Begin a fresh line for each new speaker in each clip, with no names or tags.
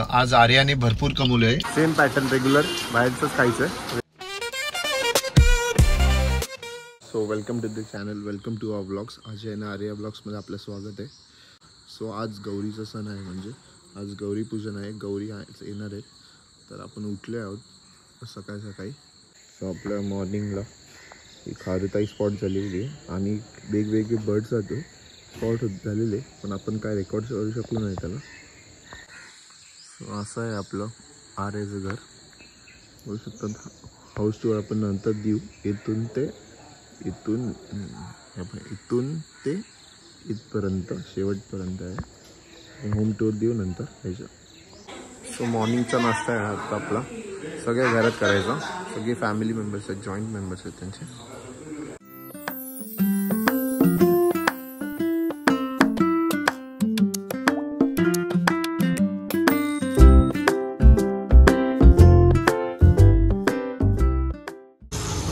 आज आर्याने भरपूर कमवले आहे. सेम पॅटर्न रेग्युलर बाहेरच खायचं. So welcome to the channel, welcome to our blogs. आज आहे ना आर्या ब्लॉग्समध्ये आपलं स्वागत आहे. सो आज गौरीचा सण आहे, म्हणजे आज गौरी पूजन आहे. गौरी येणार आहे, तर आपण उठले आहोत सकाळी सकाळी. सो आपल्या मॉर्निंगला ही खारुताई स्पॉट झालेली आहे आणि वेगवेगळे बर्ड्स जातो स्पॉट झालेले, पण आपण काय रेकॉर्ड करू शकलो नाही त्याला. सो असं आहे आपलं आर्याचं घर. बघू शकतात. हाऊस टूर आपण नंतर देऊ. इथून ते इथपर्यंत शेवटपर्यंत आहे. होम टूर देऊ नंतर ह्याच्या. सो मॉर्निंगचा नाश्ता आहे आता आपला. सगळ्या घरात करायचा. सगळे फॅमिली मेंबर्स आहेत, जॉईंट मेंबर्स आहेत त्यांचे.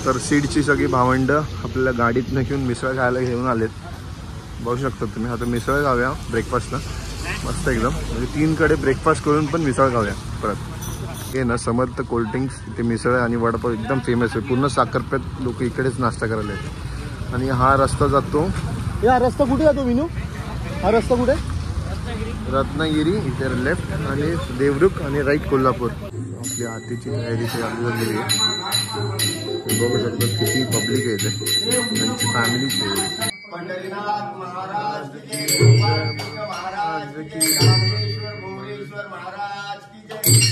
तर सीडची सगळी भावंड आपल्याला गाडीतनं घेऊन मिसळ खायला घेऊन आलेत. बघू शकता तुम्ही. आता मिसळ खाऊया ब्रेकफास्टला मस्त एकदम. म्हणजे 3 कडे ब्रेकफास्ट करून पण मिसळ खाऊया परत. हे ना समर्थ कोल्ड्रिंक्स इथे मिसळ आणि वडापाव एकदम फेमस आहे. पूर्ण साखरपेट लोक इकडेच नाश्ता करायला येतात. आणि हा रस्ता जातो. हा रस्ता कुठे जातो विनू? हा रस्ता कुठे? रत्नागिरी इथे लेफ्ट आणि देवरुख आणि राईट कोल्हापूर. आपली आरतीची तयारी चालू झालेली आहे. बघू शकतात किती पब्लिक आहे इथे. त्यांची फॅमिलीच आहे. पंढरीनाथ महाराज की महाराज की रामेश्वर भुवनेश्वर महाराज की जय.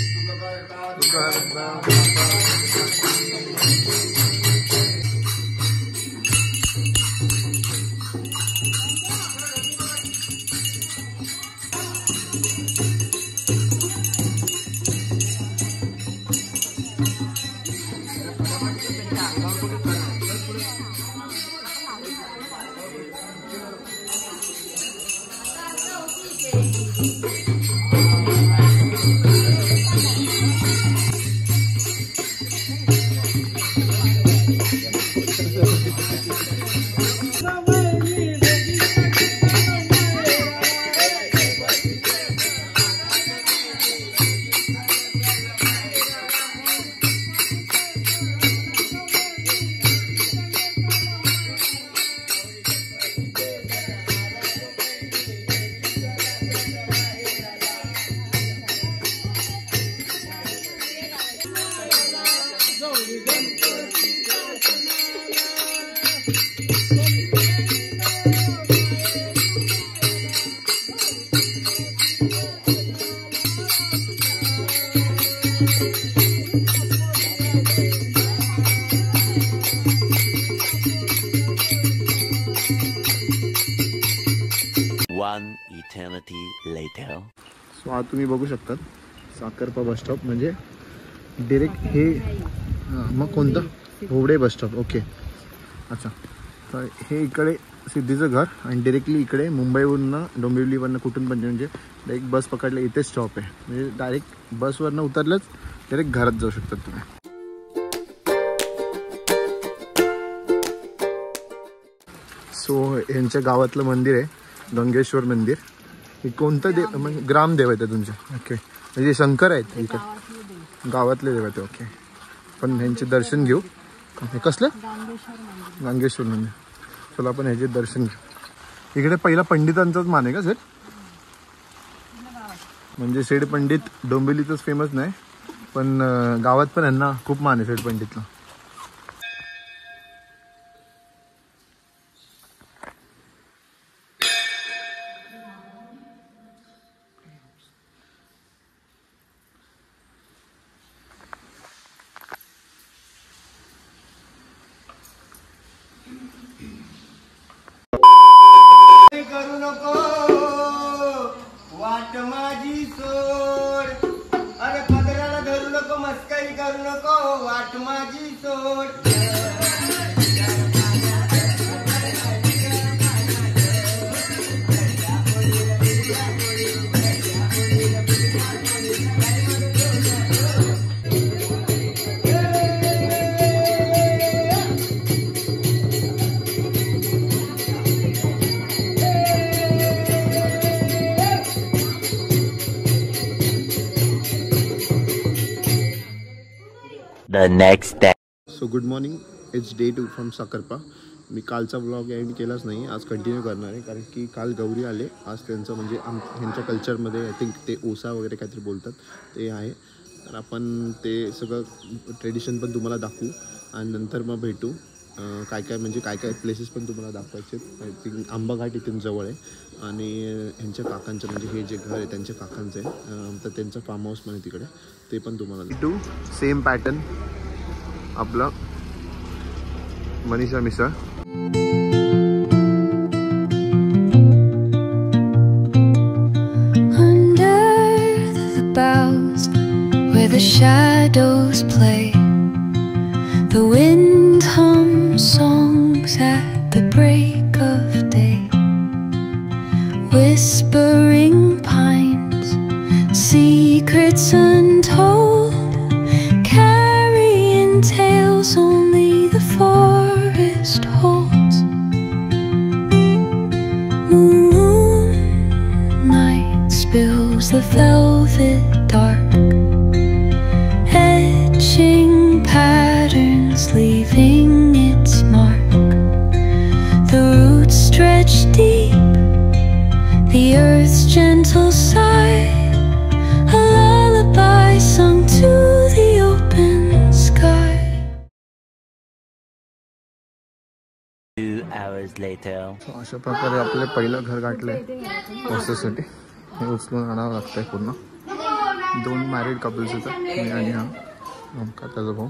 Eternity later.
सो हा तुम्ही बघू शकतात साखरपा बस स्टॉप. म्हणजे डिरेक्ट हे मग कोणतं होवडे बस स्टॉप. ओके अच्छा. तर हे इकडे सिद्धीचं घर आणि डिरेक्टली इकडे मुंबईवरनं डोंबिवलीवरनं कुठून पण म्हणजे डायरेक्ट बस पकडलं इथे स्टॉप आहे. म्हणजे डायरेक्ट बसवरनं उतरलंच डायरेक्ट घरात जाऊ शकतात तुम्ही. सो यांच्या गावातलं मंदिर आहे गंगेश्वर मंदिर. हे कोणतं म्हणजे ग्रामदेव आहे तुमचे? ओके. म्हणजे शंकर आहेत इकडे गावातले देव आहेत. ओके. पण ह्यांचे दर्शन घेऊ. हे कसलं? गंगेश्वर मंदिर. चला आपण ह्याचे दर्शन घेऊ. इकडे पहिला पंडितांचाच मान आहे का सेठ? म्हणजे सेठ पंडित डोंबिवलीतच फेमस नाही, पण गावात पण यांना खूप मान आहे सेठ पंडितला.
करू नको वाट माझी सोड. अरे पदराला धरू नको, मस्करी करू नको वाट माझी सोड.
The next day.
So good morning, it's day 2 from Sakarpa. मी कालचा व्लॉग एंड केलाच नाही, आज कंटिन्यू करणार आहे. कारण की काल गौरी आले, आज त्यांचं म्हणजे ह्यांच्या कल्चरमध्ये आय थिंक ते ओसा वगैरे काहीतरी बोलतात ते आहे. तर आपण ते सगळं ट्रेडिशन पण तुम्हाला दाखवू आणि नंतर मग भेटू. काय काय प्लेसेस पण तुम्हाला दाखवायचे. आय थिंक आंबाघाट इथून जवळ आहे आणि ह्यांच्या काकांचं म्हणजे हे जे घर आहे त्यांच्या काकांचं आहे, तर त्यांचं फार्म हाऊस पण आहे तिकडे, ते पण तुम्हाला टू सेम पॅटर्न आपलं मनीषा मिसळ.
Where the shadows play, the wind hums songs at the break of day, whispering pines, secrets untold, carrying tales only the forest holds. Moonlight spills the velvet dark, patterns leaving its mark. The roots stretch deep, the earth's gentle sigh, a lullaby sung to the open sky.
2 hours later.
अशा प्रकारे आपले पहिलं घर गाठलंय पोस्टसाठी. हे उचलून आणावं लागतंय पूर्ण. 2 मॅरिड कपल्स येतात, मी आणि हा काकाचा भाऊ.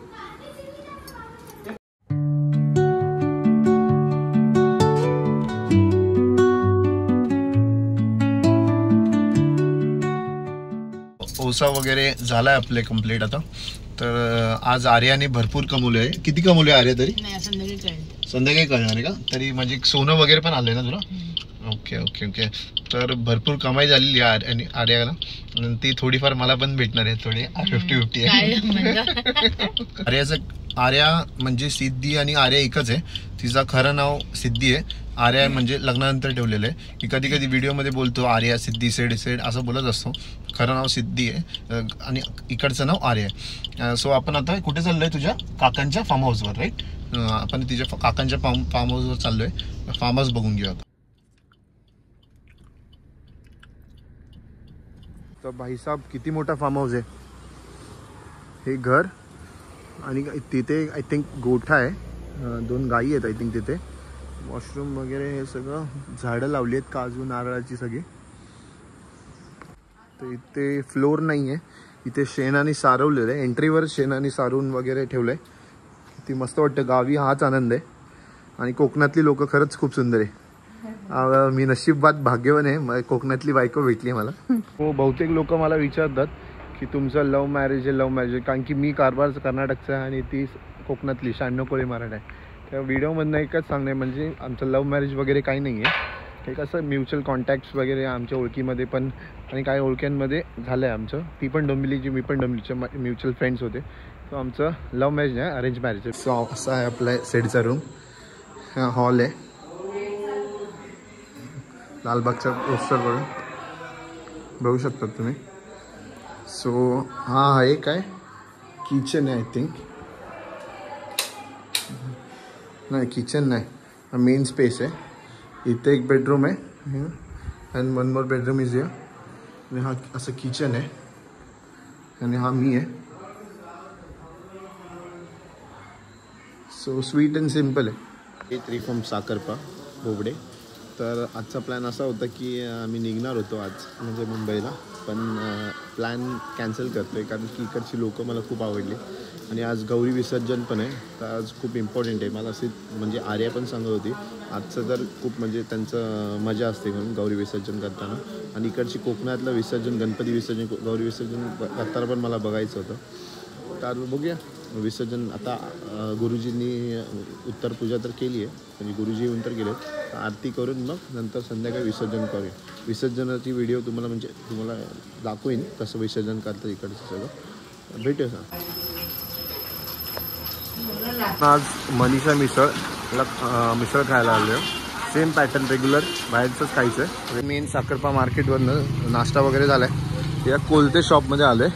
ओसा वगैरे झालाय आपले कंप्लीट आता. तर आज आर्याने भरपूर कमवले आहे. किती कमवले आर्या तरी? संध्याकाळी कळणार आहे का? तरी म्हणजे सोनं वगैरे पण आलंय ना तुला? Okay okay okay. तर भरपूर कमाई झालेली आहे आर्याला. ती थोडीफार मला पण भेटणार आहे, थोडी 50-50 आहे. आर्या म्हणजे सिद्धी आणि आर्या एकच आहे. तिचं खरं नाव सिद्धी आहे. आर्या म्हणजे लग्नानंतर ठेवलेलं आहे. की कधी कधी व्हिडिओमध्ये बोलतो आर्या सिद्धी सेड असं बोलत असतो. खरं नाव सिद्धी आहे आणि इकडचं नाव आर्या आहे. सो आपण आता कुठे चाललोय? तुझ्या काकांच्या फार्म हाऊसवर, राईट? आपण तिच्या काकांच्या फार्म हाऊसवर चाललोय. फार्म हाऊस बघून घेऊ आता. तर भाईसाहेब किती मोठा फार्म हाऊस आहे. हे घर आणि तिथे आय थिंक गोठा आहे, 2 गायी आहेत आय थिंक तिथे. वॉशरूम वगैरे हे सगळं, झाडं लावली आहेत काजू नारळाची सगळी. तर इथे फ्लोर नाही आहे, इथे शेणाने सारवलेलं आहे. एंट्रीवर शेणाने सारवून वगैरे ठेवलं आहे. किती मस्त वाटतं. गावी हाच आनंद आहे. आणि कोकणातली लोक खरंच खूप सुंदर आहे. मी नशीबवान भाग्यवान आहे, कोकणातली बायको भेटली मला. हो, बहुतेक लोक मला विचारतात की तुमचं लव्ह मॅरेज आहे. कारण की मी कारवार कर्नाटकचा आहे आणि ती कोकणातली 96 कोळी मराठा आहे. त्या व्हिडिओमधनं एकच सांगणे म्हणजे आमचं लव्ह मॅरेज वगैरे काही नाही आहे. हे कसं म्युच्युअल कॉन्टॅक्ट्स वगैरे आमच्या ओळखीमध्ये पण आणि काही ओळख्यांमध्ये झालं आहे आमचं. ती पण डोंबिवलीची, मी पण डोंबिवलीचे म्युच्युअल फ्रेंड्स होते. तो आमचं लव्ह मॅरेज नाही, अरेंज मॅरेज आहे. सो असा आहे आपला सेडचा रूम. हा हॉल आहे, लालबागच्या पोस्टरवरून बघू शकतात तुम्ही. सो हा आहे काय किचन आहे आय थिंक. नाही किचन नाही, हा मेन स्पेस आहे. इथे एक बेडरूम आहे and 1 more bedroom is here. आणि हा असं किचन आहे आणि हा मी आहे. सो स्वीट अँड सिम्पल आहे. हे 3 फ्रॉम साकरपा बोबडे. तर आजचा प्लॅन असा होता की आम्ही निघणार होतो आज म्हणजे मुंबईला, पण प्लॅन कॅन्सल करतो आहे कारण की इकडची लोकं मला खूप आवडली आणि आज गौरी विसर्जन पण आहे. तर आज खूप इम्पॉर्टंट आहे. मला असे म्हणजे आर्या पण सांगत होती आजचं तर खूप म्हणजे त्यांचं मजा असते म्हणून गौरी विसर्जन करताना. आणि इकडची कोकणातलं विसर्जन, गणपती विसर्जन, गौरी विसर्जन करताना पण मला बघायचं होतं. तर बघूया विसर्जन. आता गुरुजींनी उत्तर पूजा तर केली आहे, म्हणजे गुरुजी येऊन तर गेले. आरती करून मग नंतर संध्याकाळी विसर्जन करूया. विसर्जनाची व्हिडिओ तुम्हाला दाखवेन कसं विसर्जन करतं इकडचं सगळं. भेटूया सर. आज मनीषा मिसळ खायला आलो. सेम पॅटर्न, रेग्युलर बाहेरचंच खायचं आहे. मेन साकरपा मार्केटवरनं नाश्ता वगैरे झाला आहे. या कोलते शॉपमध्ये आलो आहे.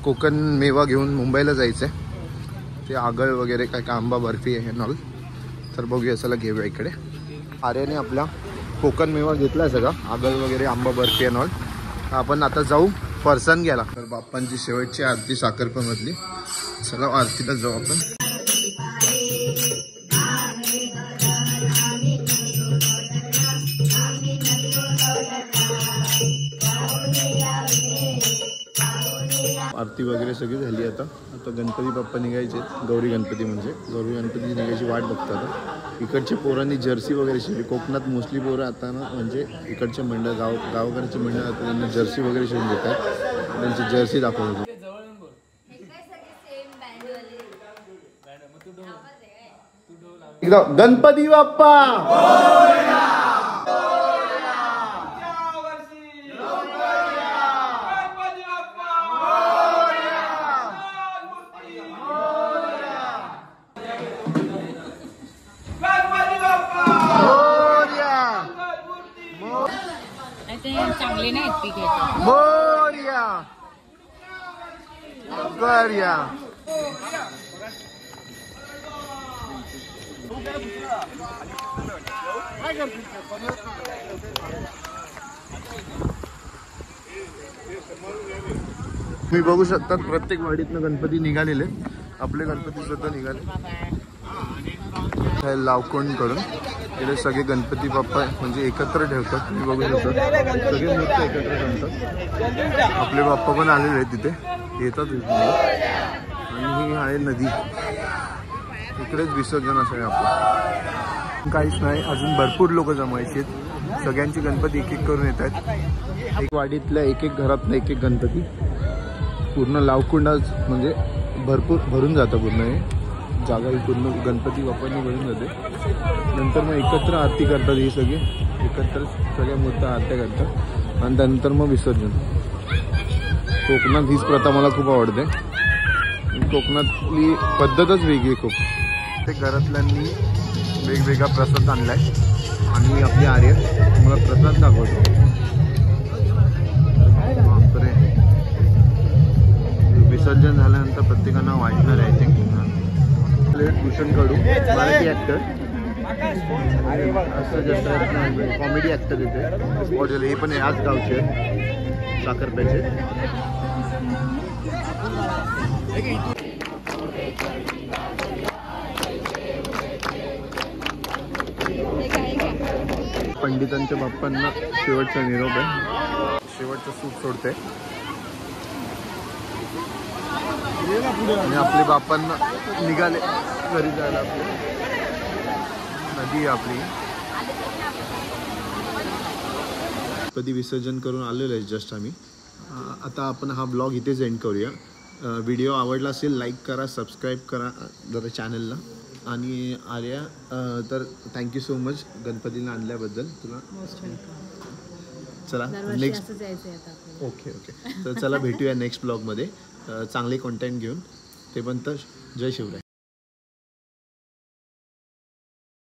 कोकण मेवा घेऊन मुंबईला जायचं आहे. ते आगळ वगैरे काय काय आंबा बर्फी आहे नॉल. तर बघूया चला घेऊया इकडे. आर्याने आपला कोकण मेवा घेतला आहे सगळा, आगळ वगैरे आंबा बर्फी आहे नॉल. आपण आता जाऊ फरसाण घ्यायला. तर बाप्पांची शेवटची आरती साखरपमधली. चला आरतीला जाऊ आपण. आरती वगैरे सगळी झाली. आता गणपती बाप्पा निघायचे. गौरी गणपती म्हणजे गौरी गणपती निघायची वाट बघतात आता. इकडच्या पोरांनी जर्सी वगैरे शिवली. कोकणात मोस्टली पोरं आता ना म्हणजे इकडचे मंडळ गावकऱ्यांचे मंडळ आता त्यांना जर्सी वगैरे शिवून देतात. त्यांची जर्सी दाखवतो. एकदा गणपती बाप्पा
चांगले नाहीत पीक याचे.
मोरया मोरया. तुम्ही बघू शकता प्रत्येक वाडीतनं गणपती निघालेले. आपले गणपती सुद्धा निघाले लावकोंड कडून. इकडे सगळे गणपती बाप्पा म्हणजे एकत्र ठेवतात. तुम्ही बघू शकता सगळे मूर्ती एकत्र ठेवतात. आपले बाप्पा पण आलेले आहेत तिथे येतात. आणि ही आहे नदी. इकडेच विसर्जन असं आहे आपलं. काहीच नाही अजून भरपूर लोक जमायचे आहेत. सगळ्यांची गणपती एक एक करून येत आहेत. एक वाडीतल्या एक एक घरातला एक एक गणपती पूर्ण लावकुंडाच म्हणजे भरपूर भरून जातं. पूर्ण हे जागा ही पूर्ण गणपती बाप्पांनी भरून जाते. नंतर मग एकत्र आरती करतात. ही सगळी एकत्र सगळ्या मूर्त्या आरत्या करतात आणि त्यानंतर मग विसर्जन. कोकणात हीच प्रथा मला खूप आवडते. कोकणातली पद्धतच वेगळी खूप. ते घरातल्यांनी वेगवेगळा प्रसाद आणलाय आणि आपली आर्य मला प्रसाद दाखवतो. बापरे. विसर्जन झाल्यानंतर प्रत्येकांना वाटणार आहे. थिंक भूषण कडू मराठी ॲक्टर असं जसं कॉमेडी ॲक्टर येते. हे पण याच गावचे साखरप्याचे. पंडितांच्या बाप्पांना शेवटचा निरोप आहे. शेवटचं सूप सोडते आणि आपले बाप्पांना निघाले घरी जायला. आपली नदी आपली. कधी विसर्जन करून आलेलो आहे जस्ट आम्ही. आता आपण हा ब्लॉग इथेच एंड करूया. व्हिडिओ आवडला असेल लाईक करा, सबस्क्राईब करा जरा चॅनलला. आणि आर्या तर थँक्यू सो मच गणपतीला आणल्याबद्दल तुला. चला नेक्स्ट. ओके तर चला भेटूया नेक्स्ट ब्लॉगमध्ये चांगले कॉन्टेंट घेऊन. ते पण तर जय शिवराय.